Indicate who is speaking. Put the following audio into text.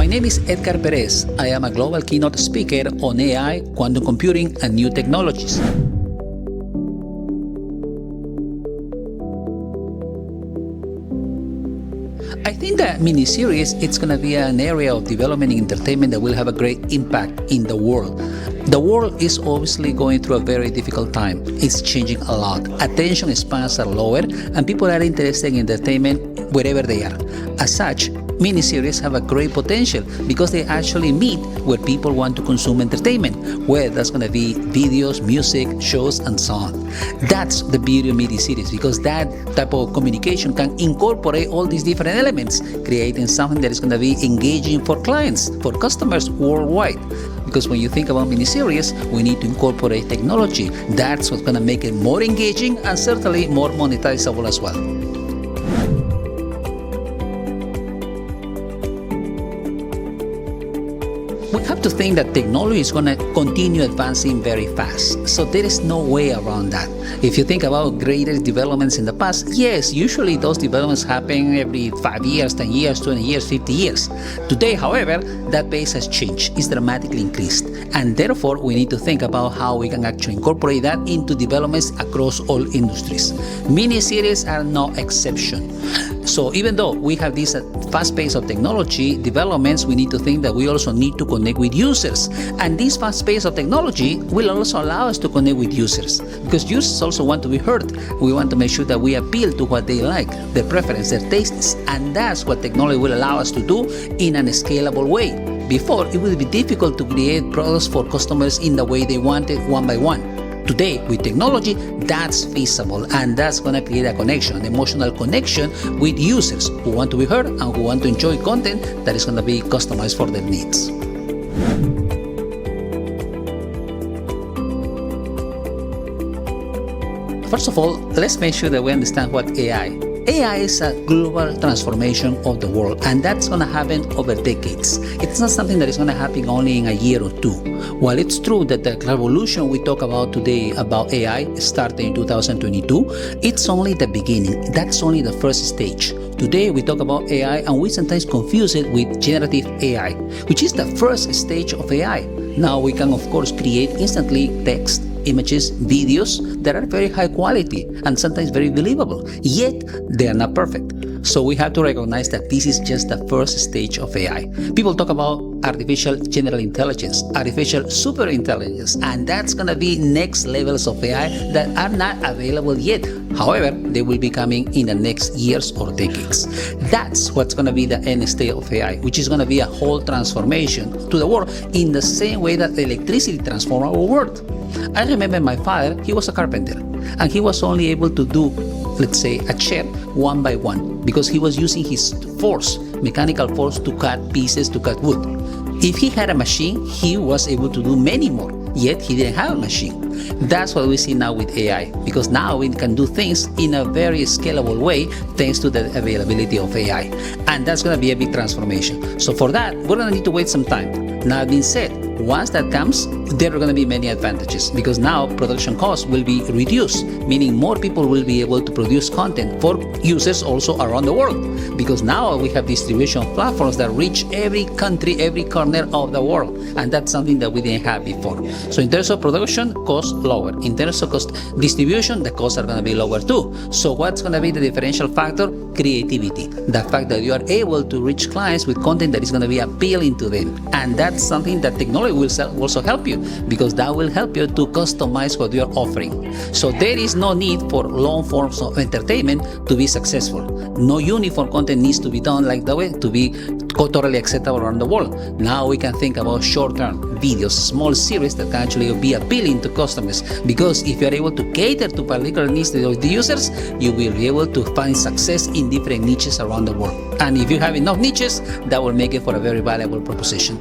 Speaker 1: name is Edgar Perez. I am a global keynote speaker on AI, quantum computing, and new technologies. I think that mini-series, it's going to be an area of development in entertainment that will have a great impact in the world. The world is obviously going through a very difficult time. It's changing a lot. Attention spans are lower and people are interested in entertainment wherever they are. As such, miniseries have a great potential because they actually meet where people want to consume entertainment, where that's going to be videos, music, shows, and so on. That's the beauty of miniseries, because that type of communication can incorporate all these different elements, creating something that is going to be engaging for clients, for customers worldwide. Because when you think about miniseries, we need to incorporate technology. That's what's going to make it more engaging and certainly more monetizable as well. We have to think that technology is going to continue advancing very fast, so there is no way around that. If you think about greater developments in the past, yes, usually those developments happen every 5 years, 10 years, 20 years, 50 years. Today, however, that pace has changed, it's dramatically increased, and therefore we need to think about how we can actually incorporate that into developments across all industries. Mini-series are no exception. So even though we have this fast pace of technology developments, we need to think that we also need to connect with users. And this fast pace of technology will also allow us to connect with users, because users also want to be heard. We want to make sure that we appeal to what they like, their preference, their tastes. And that's what technology will allow us to do in a scalable way. Before, it would be difficult to create products for customers in the way they want it, one by one. Today, with technology, that's feasible, and that's going to create a connection, an emotional connection with users who want to be heard and who want to enjoy content that is going to be customized for their needs. First of all, let's make sure that we understand what AI is. AI is a global transformation of the world, and that's going to happen over decades. It's not something that is going to happen only in a year or two. While it's true that the revolution we talk about today about AI started in 2022, it's only the beginning. That's only the first stage. Today we talk about AI and we sometimes confuse it with generative AI, which is the first stage of AI. Now we can of course create instantly text, images, videos that are very high quality and sometimes very believable, yet they are not perfect. So we have to recognize that this is just the first stage of AI. People talk about artificial general intelligence, artificial super intelligence, and that's going to be next levels of AI that are not available yet. However, they will be coming in the next years or decades. That's what's going to be the end state of AI, which is going to be a whole transformation to the world in the same way that electricity transformed our world. I remember my father, he was a carpenter, and he was only able to do, let's say, a chair one by one because he was using his force, mechanical force, to cut pieces, to cut wood. If he had a machine, he was able to do many more, yet he didn't have a machine. That's what we see now with AI, because now we can do things in a very scalable way thanks to the availability of AI. And that's going to be a big transformation. So for that, we're going to need to wait some time. Now, that being said, once that comes, there are going to be many advantages, because now production costs will be reduced, meaning more people will be able to produce content for users also around the world, because now we have distribution platforms that reach every country, every corner of the world, and that's something that we didn't have before. So in terms of production, costs lower. In terms of cost distribution, the costs are going to be lower too. So what's going to be the differential factor? Creativity. The fact that you are able to reach clients with content that is going to be appealing to them, and that's something that technology will also help you, because that will help you to customize what you're offering. So there is no need for long forms of entertainment to be successful. No uniform content needs to be done like that way to be totally acceptable around the world. Now we can think about short-term videos, small series that can actually be appealing to customers, because if you're able to cater to particular needs of the users, you will be able to find success in different niches around the world. And if you have enough niches, that will make it for a very valuable proposition.